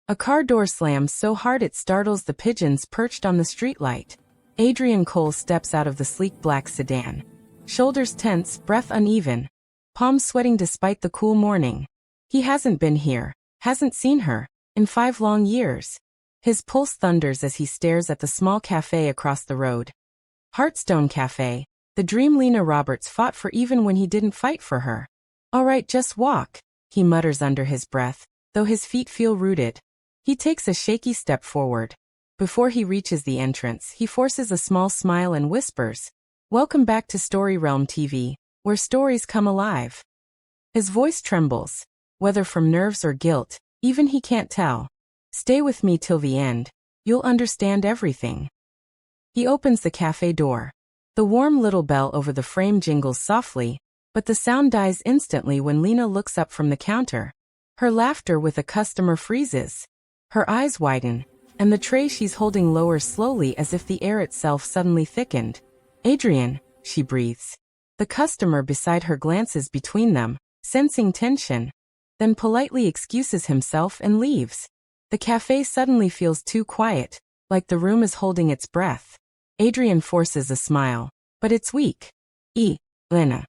A car door slams so hard it startles the pigeons perched on the streetlight. Adrian Cole steps out of the sleek black sedan. Shoulders tense, breath uneven. Palms sweating despite the cool morning. He hasn't been here, hasn't seen her, in 5 long years. His pulse thunders as he stares at the small café across the road. Heartstone Cafe, the dream Lena Roberts fought for even when he didn't fight for her. "All right, just walk," he mutters under his breath, though his feet feel rooted. He takes a shaky step forward. Before he reaches the entrance, he forces a small smile and whispers, "Welcome back to Story Realm TV, where stories come alive." His voice trembles, whether from nerves or guilt, even he can't tell. "Stay with me till the end. You'll understand everything." He opens the cafe door. The warm little bell over the frame jingles softly, but the sound dies instantly when Lena looks up from the counter. Her laughter with a customer freezes. Her eyes widen, and the tray she's holding lowers slowly as if the air itself suddenly thickened. "Adrian," she breathes. The customer beside her glances between them, sensing tension, then politely excuses himself and leaves. The cafe suddenly feels too quiet, like the room is holding its breath. Adrian forces a smile, but it's weak. Lena."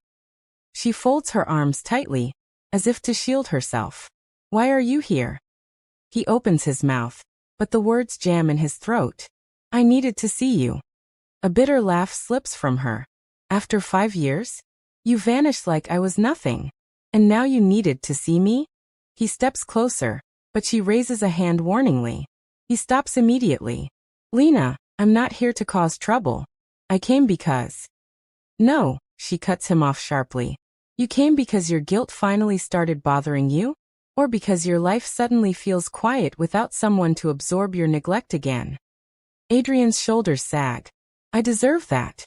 She folds her arms tightly, as if to shield herself. "Why are you here?" He opens his mouth, but the words jam in his throat. "I needed to see you." A bitter laugh slips from her. "After 5 years? You vanished like I was nothing. And now you needed to see me?" He steps closer, but she raises a hand warningly. He stops immediately. "Lena, I'm not here to cause trouble. I came because—" "No," she cuts him off sharply. "You came because your guilt finally started bothering you? Or because your life suddenly feels quiet without someone to absorb your neglect again?" Adrian's shoulders sag. "I deserve that."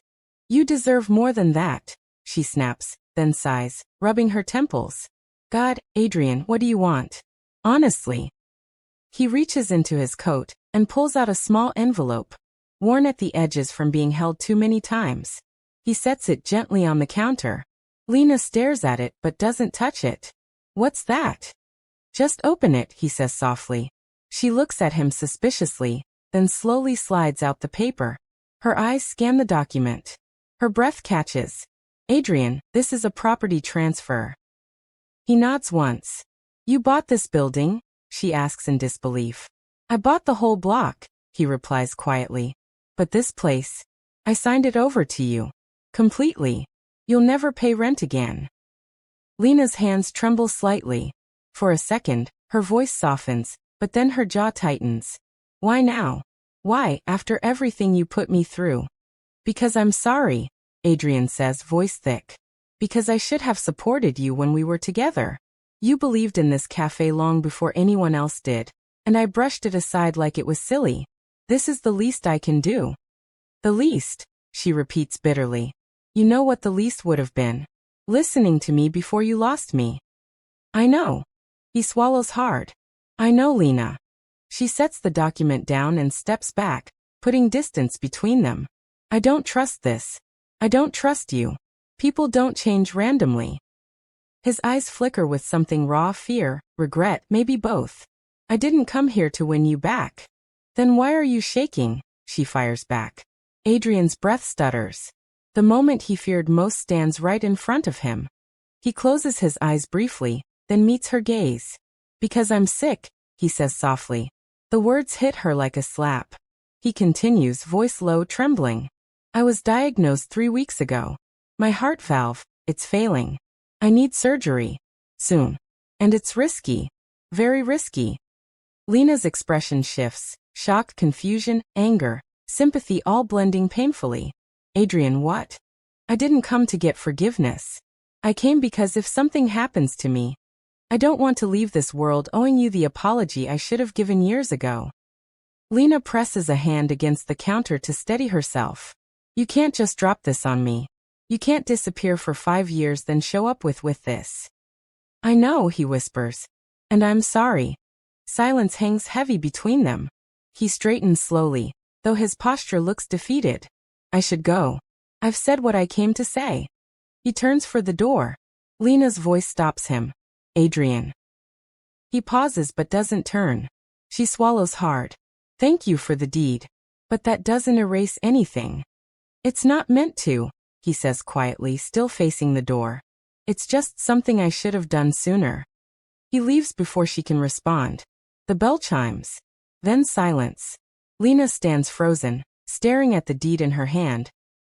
"You deserve more than that," she snaps, then sighs, rubbing her temples. "God, Adrian, what do you want? Honestly." He reaches into his coat and pulls out a small envelope, worn at the edges from being held too many times. He sets it gently on the counter. Lena stares at it but doesn't touch it. "What's that?" "Just open it," he says softly. She looks at him suspiciously, then slowly slides out the paper. Her eyes scan the document. Her breath catches. "Adrian, this is a property transfer." He nods once. "You bought this building?" she asks in disbelief. "I bought the whole block," he replies quietly. "But this place, I signed it over to you. Completely. You'll never pay rent again." Lena's hands tremble slightly. For a second, her voice softens, but then her jaw tightens. "Why now? Why, after everything you put me through?" "Because I'm sorry," Adrian says, voice thick. "Because I should have supported you when we were together. You believed in this cafe long before anyone else did, and I brushed it aside like it was silly. This is the least I can do." "The least," she repeats bitterly. "You know what the least would have been? Listening to me before you lost me." "I know." He swallows hard. "I know, Lena." She sets the document down and steps back, putting distance between them. "I don't trust this. I don't trust you. People don't change randomly." His eyes flicker with something raw, fear, regret, maybe both. "I didn't come here to win you back." "Then why are you shaking?" she fires back. Adrian's breath stutters. The moment he feared most stands right in front of him. He closes his eyes briefly, then meets her gaze. "Because I'm sick," he says softly. The words hit her like a slap. He continues, voice low, trembling. "I was diagnosed 3 weeks ago. My heart valve, it's failing. I need surgery. Soon. And it's risky. Very risky." Lena's expression shifts. Shock, confusion, anger, sympathy all blending painfully. "Adrian, what?" "I didn't come to get forgiveness. I came because if something happens to me, I don't want to leave this world owing you the apology I should have given years ago." Lena presses a hand against the counter to steady herself. "You can't just drop this on me. You can't disappear for 5 years then show up with this." "I know," he whispers. "And I'm sorry." Silence hangs heavy between them. He straightens slowly, though his posture looks defeated. "I should go. I've said what I came to say." He turns for the door. Lena's voice stops him. "Adrian." He pauses but doesn't turn. She swallows hard. Thank you for the deed. But that doesn't erase anything. It's not meant to, he says quietly, still facing the door. It's just something I should have done sooner. He leaves before she can respond. The bell chimes. Then silence. Lena stands frozen, staring at the deed in her hand,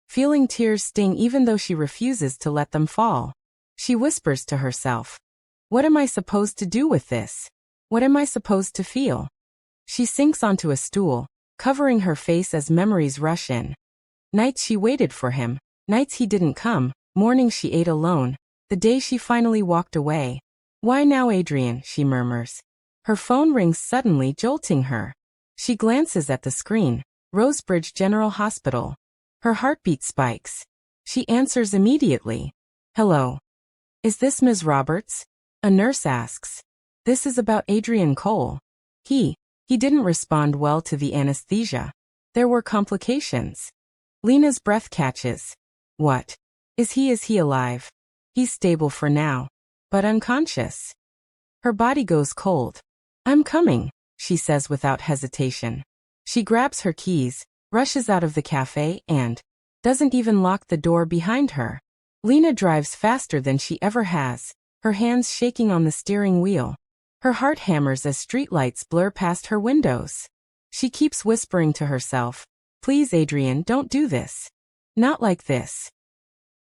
feeling tears sting even though she refuses to let them fall. She whispers to herself, "What am I supposed to do with this? What am I supposed to feel?" She sinks onto a stool, covering her face as memories rush in. Nights she waited for him, nights he didn't come, mornings she ate alone, the day she finally walked away. "Why now, Adrian?" she murmurs. Her phone rings suddenly, jolting her. She glances at the screen. Rosebridge General Hospital. Her heartbeat spikes. She answers immediately. "Hello. Is this Ms. Roberts?" A nurse asks. "This is about Adrian Cole. He didn't respond well to the anesthesia. There were complications." Lena's breath catches. "What? Is he alive?" "He's stable for now. But unconscious." Her body goes cold. "I'm coming," she says without hesitation. She grabs her keys, rushes out of the cafe and doesn't even lock the door behind her. Lena drives faster than she ever has, her hands shaking on the steering wheel. Her heart hammers as streetlights blur past her windows. She keeps whispering to herself, "Please, Adrian, don't do this. Not like this."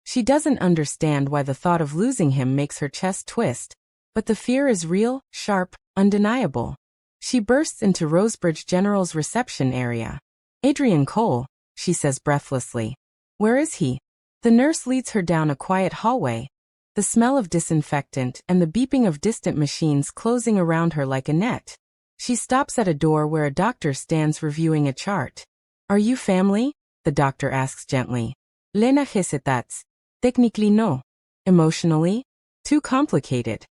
She doesn't understand why the thought of losing him makes her chest twist, but the fear is real, sharp, undeniable. She bursts into Rosebridge General's reception area. "Adrian Cole," she says breathlessly. "Where is he?" The nurse leads her down a quiet hallway, the smell of disinfectant and the beeping of distant machines closing around her like a net. She stops at a door where a doctor stands reviewing a chart. "Are you family?" the doctor asks gently. "Lena hesitates. Technically no. Emotionally? Too complicated.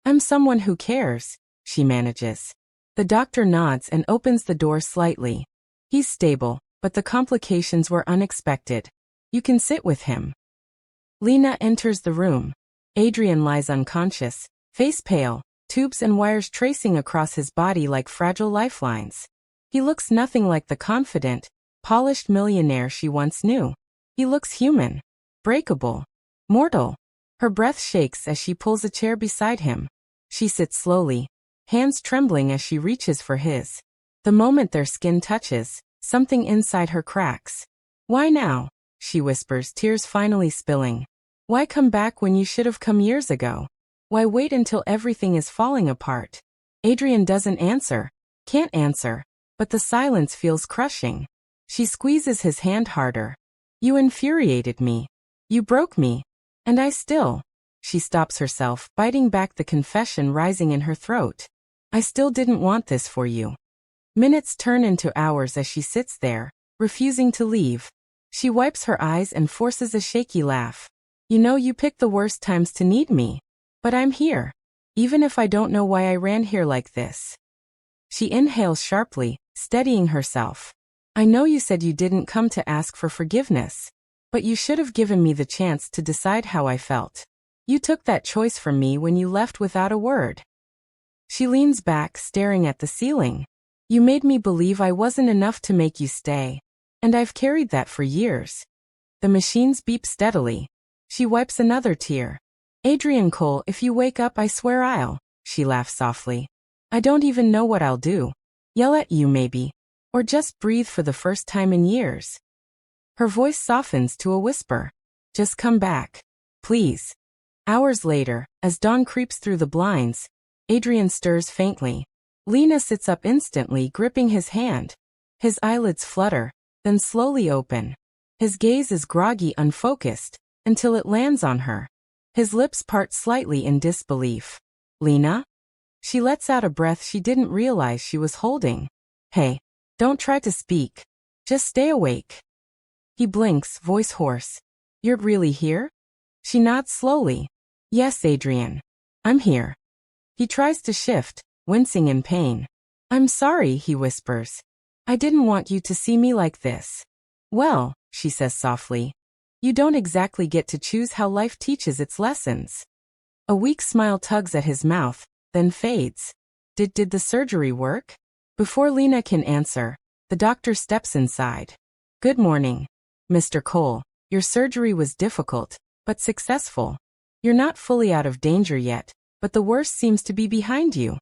I'm someone who cares," she manages. The doctor nods and opens the door slightly. "He's stable, but the complications were unexpected. You can sit with him." Lena enters the room. Adrian lies unconscious, face pale, tubes and wires tracing across his body like fragile lifelines. He looks nothing like the confident, polished millionaire she once knew. He looks human, breakable, mortal. Her breath shakes as she pulls a chair beside him. She sits slowly, hands trembling as she reaches for his. The moment their skin touches, something inside her cracks. "Why now?" she whispers, tears finally spilling. "Why come back when you should have come years ago? Why wait until everything is falling apart?" Adrian doesn't answer, can't answer, but the silence feels crushing. She squeezes his hand harder. "You infuriated me. You broke me. And I still..." She stops herself, biting back the confession rising in her throat. "I still didn't want this for you." Minutes turn into hours as she sits there, refusing to leave. She wipes her eyes and forces a shaky laugh. "You know you picked the worst times to need me. But I'm here. Even if I don't know why I ran here like this." She inhales sharply, steadying herself. "I know you said you didn't come to ask for forgiveness. But you should have given me the chance to decide how I felt. You took that choice from me when you left without a word." She leans back, staring at the ceiling. "You made me believe I wasn't enough to make you stay. And I've carried that for years." The machines beep steadily. She wipes another tear. "Adrian Cole, if you wake up, I swear I'll..." She laughs softly. "I don't even know what I'll do. Yell at you maybe. Or just breathe for the first time in years." Her voice softens to a whisper. "Just come back. Please." Hours later, as dawn creeps through the blinds, Adrian stirs faintly. Lena sits up instantly, gripping his hand. His eyelids flutter, then slowly open. His gaze is groggy, unfocused, until it lands on her. His lips part slightly in disbelief. "Lena?" She lets out a breath she didn't realize she was holding. "Hey, don't try to speak. Just stay awake." He blinks, voice hoarse. "You're really here?" She nods slowly. "Yes, Adrian. I'm here." He tries to shift, wincing in pain. "I'm sorry," he whispers. "I didn't want you to see me like this." "Well," she says softly, "you don't exactly get to choose how life teaches its lessons." A weak smile tugs at his mouth, then fades. Did the surgery work? Before Lena can answer, the doctor steps inside. Good morning, Mr. Cole. Your surgery was difficult, but successful. You're not fully out of danger yet, but the worst seems to be behind you.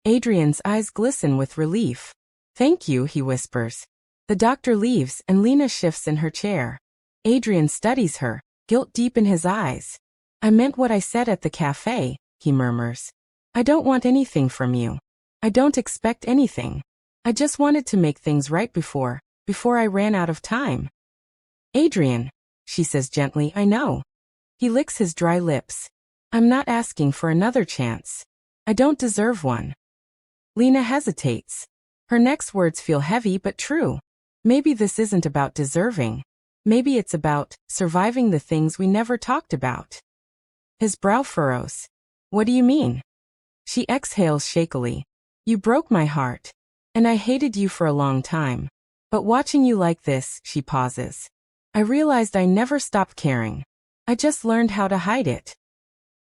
Adrian's eyes glisten with relief. Thank you, he whispers. The doctor leaves and Lena shifts in her chair. Adrian studies her, guilt deep in his eyes. I meant what I said at the café, he murmurs. I don't want anything from you. I don't expect anything. I just wanted to make things right before I ran out of time. Adrian, she says gently, I know. He licks his dry lips. I'm not asking for another chance. I don't deserve one. Lena hesitates. Her next words feel heavy but true. Maybe this isn't about deserving. Maybe it's about surviving the things we never talked about. His brow furrows. What do you mean? She exhales shakily. You broke my heart. And I hated you for a long time. But watching you like this, she pauses. I realized I never stopped caring. I just learned how to hide it.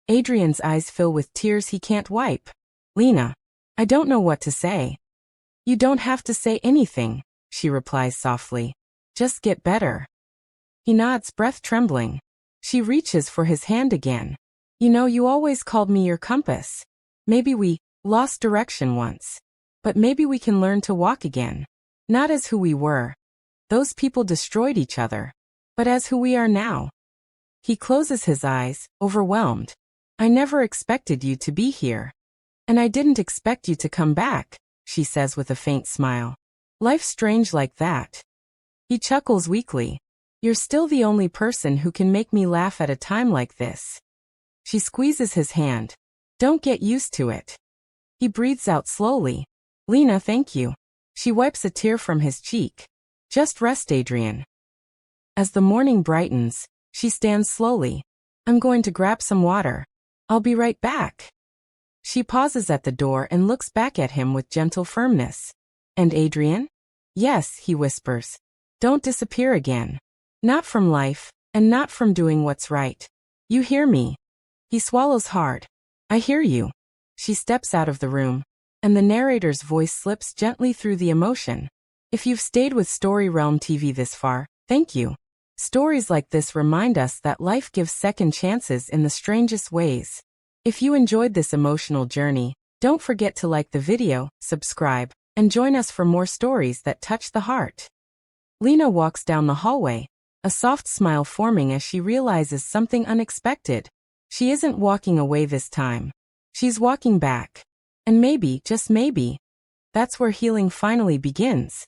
Adrian's eyes fill with tears he can't wipe. Lena, I don't know what to say. You don't have to say anything, she replies softly. Just get better. He nods, breath trembling. She reaches for his hand again. You know, you always called me your compass. Maybe we lost direction once. But maybe we can learn to walk again. Not as who we were. Those people destroyed each other. But as who we are now. He closes his eyes, overwhelmed. I never expected you to be here. And I didn't expect you to come back, she says with a faint smile. Life's strange like that. He chuckles weakly. You're still the only person who can make me laugh at a time like this. She squeezes his hand. Don't get used to it. He breathes out slowly. Lena, thank you. She wipes a tear from his cheek. Just rest, Adrian. As the morning brightens, she stands slowly. I'm going to grab some water. I'll be right back. She pauses at the door and looks back at him with gentle firmness. And Adrian? Yes, he whispers. Don't disappear again. Not from life, and not from doing what's right. You hear me? He swallows hard. I hear you. She steps out of the room, and the narrator's voice slips gently through the emotion. If you've stayed with Story Realm TV this far, thank you. Stories like this remind us that life gives second chances in the strangest ways. If you enjoyed this emotional journey, don't forget to like the video, subscribe, and join us for more stories that touch the heart. Lena walks down the hallway, a soft smile forming as she realizes something unexpected. She isn't walking away this time. She's walking back. And maybe, just maybe, that's where healing finally begins.